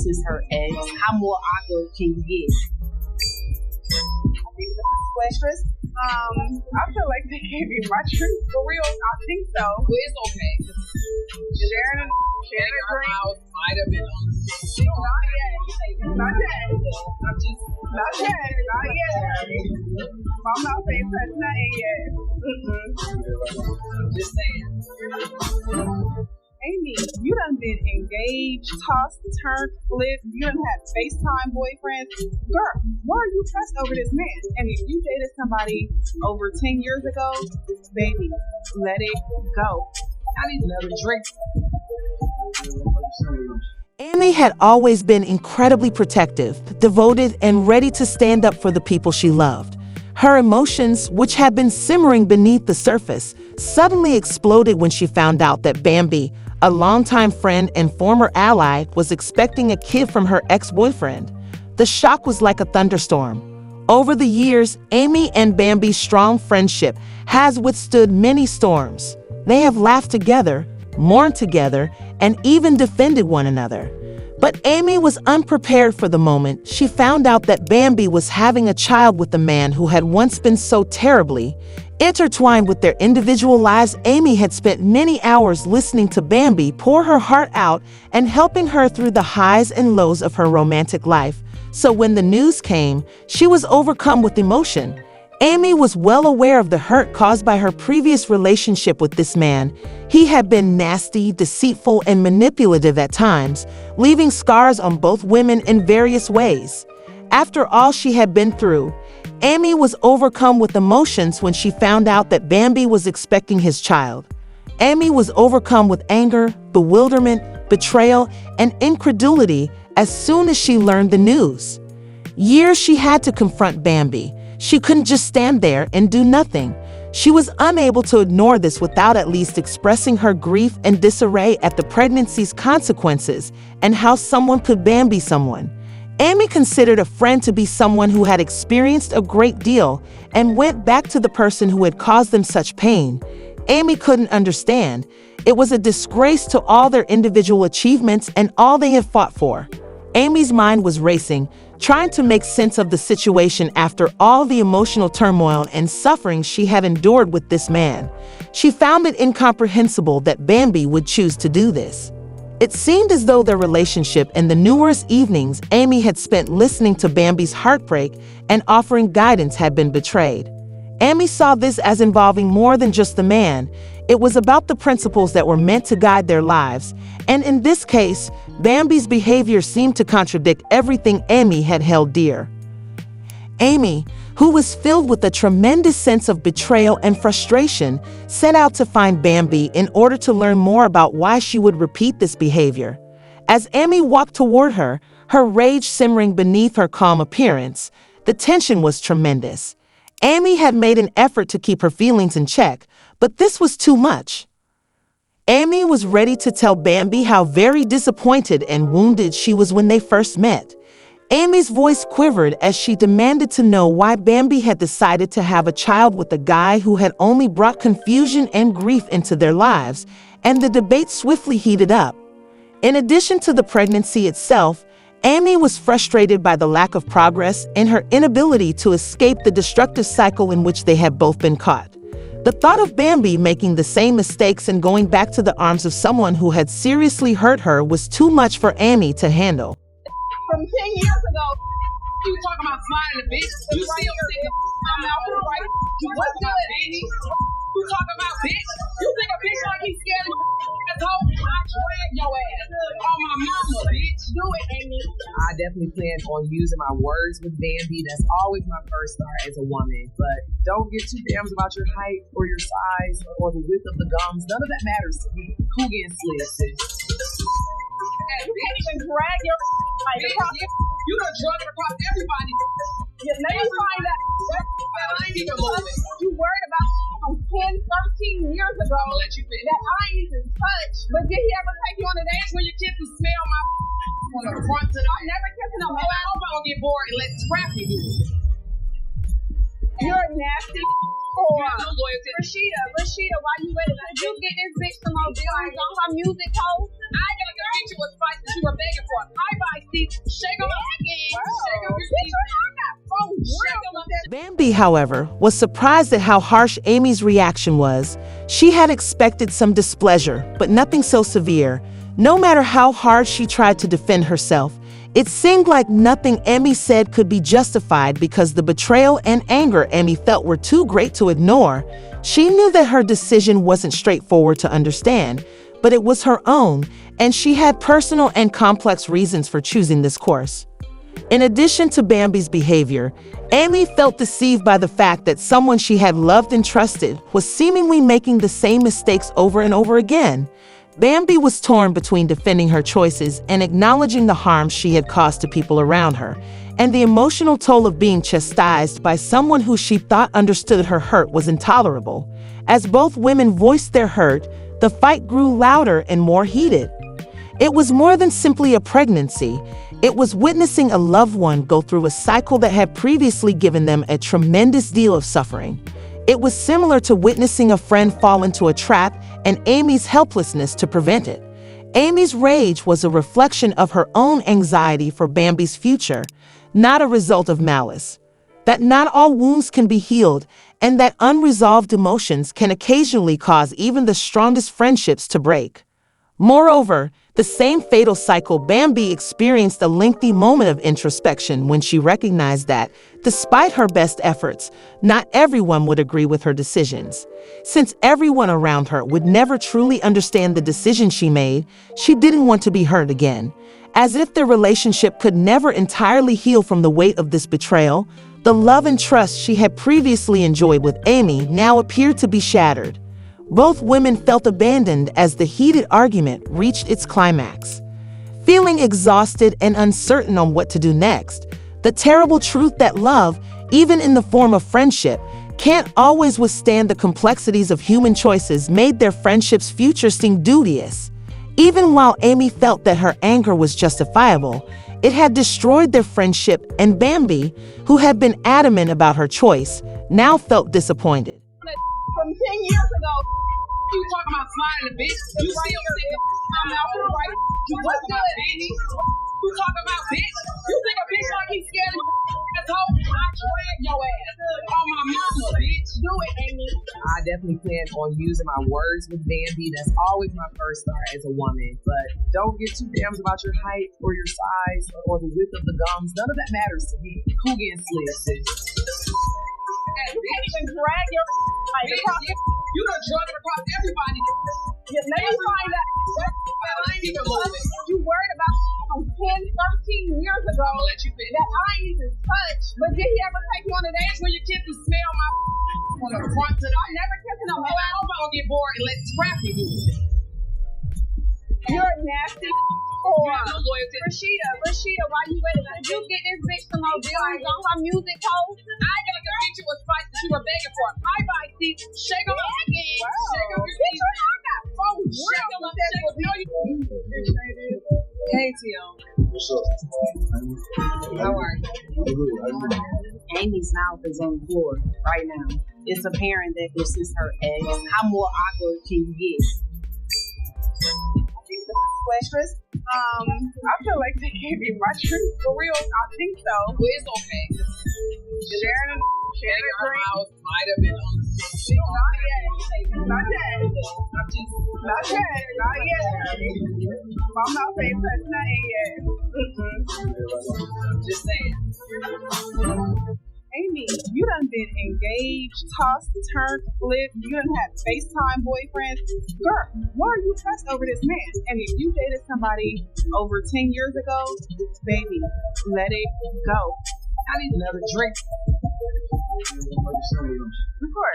is her ex. How more awkward can you get? I think this is waitress. I feel like they gave me my truth for real. I think so. Well, it's okay. Sharon Green house might have been on the Not yet. Not yet. My mouth ain't touched nothing yet. Just saying. Amy, you done been engaged, tossed, turned, flipped. You done had FaceTime boyfriends. Girl, why are you pressed over this man? And if you dated somebody over 10 years ago, baby, let it go. I need another drink. Amy had always been incredibly protective, devoted, and ready to stand up for the people she loved. Her emotions, which had been simmering beneath the surface, suddenly exploded when she found out that Bambi, a longtime friend and former ally, was expecting a kid from her ex-boyfriend. The shock was like a thunderstorm. Over the years, Amy and Bambi's strong friendship has withstood many storms. They have laughed together, mourned together, and even defended one another. But Amy was unprepared for the moment she found out that Bambi was having a child with a man who had once been so terribly intertwined with their individual lives. Amy had spent many hours listening to Bambi pour her heart out and helping her through the highs and lows of her romantic life. So when the news came, she was overcome with emotion. Amy was well aware of the hurt caused by her previous relationship with this man. He had been nasty, deceitful, and manipulative at times, leaving scars on both women in various ways. After all she had been through, Amy was overcome with emotions when she found out that Bambi was expecting his child. Amy was overcome with anger, bewilderment, betrayal, and incredulity as soon as she learned the news. Years she had to confront Bambi. She couldn't just stand there and do nothing. She was unable to ignore this without at least expressing her grief and disarray at the pregnancy's consequences and how someone could Bambi someone. Amy considered a friend to be someone who had experienced a great deal and went back to the person who had caused them such pain. Amy couldn't understand. It was a disgrace to all their individual achievements and all they had fought for. Amy's mind was racing, trying to make sense of the situation after all the emotional turmoil and suffering she had endured with this man. She found it incomprehensible that Bambi would choose to do this. It seemed as though their relationship and the numerous evenings Amy had spent listening to Bambi's heartbreak and offering guidance had been betrayed. Amy saw this as involving more than just the man. It was about the principles that were meant to guide their lives, and in this case, Bambi's behavior seemed to contradict everything Amy had held dear. Amy, who was filled with a tremendous sense of betrayal and frustration, set out to find Bambi in order to learn more about why she would repeat this behavior. As Amy walked toward her, her rage simmering beneath her calm appearance, the tension was tremendous. Amy had made an effort to keep her feelings in check, but this was too much. Amy was ready to tell Bambi how very disappointed and wounded she was when they first met. Amy's voice quivered as she demanded to know why Bambi had decided to have a child with a guy who had only brought confusion and grief into their lives, and the debate swiftly heated up. In addition to the pregnancy itself, Amy was frustrated by the lack of progress and her inability to escape the destructive cycle in which they had both been caught. The thought of Bambi making the same mistakes and going back to the arms of someone who had seriously hurt her was too much for Amy to handle. From 10 years ago, You talking about sliding the bitch? You still think I'm out here, right? What's good, Amy? You talking about bitch? You think a bitch like he's scared of your asshole? I drag your ass. Oh, my mama, bitch. do it, Amy. I definitely plan on using my words with Bambi. That's always my first start as a woman. But don't get too damn about your height or your size or the width of the gums. None of that matters to me. Who gets slid, sis? You can't even drag your across. You done drug it across everybody. Now you find that I ain't even moving. you worried about from 10, 13 years ago I'll let you finish. that I ain't even touch. But did he ever take you on a date? When your kids can smell my from the front to the I'm never kissing him. Oh, I hope I don't get bored and let Scrappy do it. You're a nasty You whore. have no loyalty. Rashida, why you ready? Did you get this bitch some more dealings on her music post? I got the picture with fight that you were begging for. Bye, Steve. Shake them up again. Shake them up. Bambi, however, was surprised at how harsh Amy's reaction was. She had expected some displeasure, but nothing so severe. No matter how hard she tried to defend herself, it seemed like nothing Amy said could be justified because the betrayal and anger Amy felt were too great to ignore. She knew that her decision wasn't straightforward to understand, but it was her own, and she had personal and complex reasons for choosing this course. In addition to Bambi's behavior, Amy felt deceived by the fact that someone she had loved and trusted was seemingly making the same mistakes over and over again. Bambi was torn between defending her choices and acknowledging the harm she had caused to people around her, and the emotional toll of being chastised by someone who she thought understood her hurt was intolerable. As both women voiced their hurt, the fight grew louder and more heated. It was more than simply a pregnancy. It was witnessing a loved one go through a cycle that had previously given them a tremendous deal of suffering. It was similar to witnessing a friend fall into a trap and Amy's helplessness to prevent it. Amy's rage was a reflection of her own anxiety for Bambi's future, not a result of malice. That not all wounds can be healed, and that unresolved emotions can occasionally cause even the strongest friendships to break. Moreover, the same fatal cycle, Bambi experienced a lengthy moment of introspection when she recognized that, despite her best efforts, not everyone would agree with her decisions. Since everyone around her would never truly understand the decision she made, she didn't want to be hurt again. As if their relationship could never entirely heal from the weight of this betrayal, the love and trust she had previously enjoyed with Amy now appeared to be shattered. Both women felt abandoned as the heated argument reached its climax. Feeling exhausted and uncertain on what to do next, the terrible truth that love, even in the form of friendship, can't always withstand the complexities of human choices made their friendship's future seem dubious. Even while Amy felt that her anger was justifiable, it had destroyed their friendship, and Bambi, who had been adamant about her choice, now felt disappointed. From 10 years ago, you talking about sliding the bitch. You still think I'm out for right? What's good, Amy? You talking about bitch? You think a bitch like he's scared of asshole? I drag your ass on my mama, bitch. Do it, Amy. I definitely plan on using my words with Bambi. That's always my first thought as a woman. But don't get too damn about your height or your size or the width of the gums. None of that matters to me. Who gets slid, sis? You can't even drag your like across. You done drug it across everybody. Let me find out. I ain't even moving. You worried about from 10, 13 years ago I'll let you finish. that I ain't even touch. But did he ever take you on a date? When your kids can smell my on the front to the I never kissed no Oh, man. I hope I don't get bored and let Scrappy do it. You're a nasty You have no loyalty. Rashida, why you waiting? Did you get this bitch some more deals on her music post? I got the picture with fight that you were begging for. Bye, Steve. Shake them up again. Shake them up. Bitch, I got phone Shake them up. Shake them up. Hey, Tim. What's up? How are you? Amy's mouth is on the floor right now. It's apparent that this is her ex. How more awkward can you get? Waitress. I feel like they gave me my drink for real. I think so. Well, it's okay. Sharon drink. House might have been on the Not yet. My mouth ain't touched nothing yet. Just saying. Amy, you done been engaged, tossed, turned, flipped. You done had FaceTime boyfriends. Girl, why are you pressed over this man? And if you dated somebody over 10 years ago, baby, let it go. I need another drink. Of course.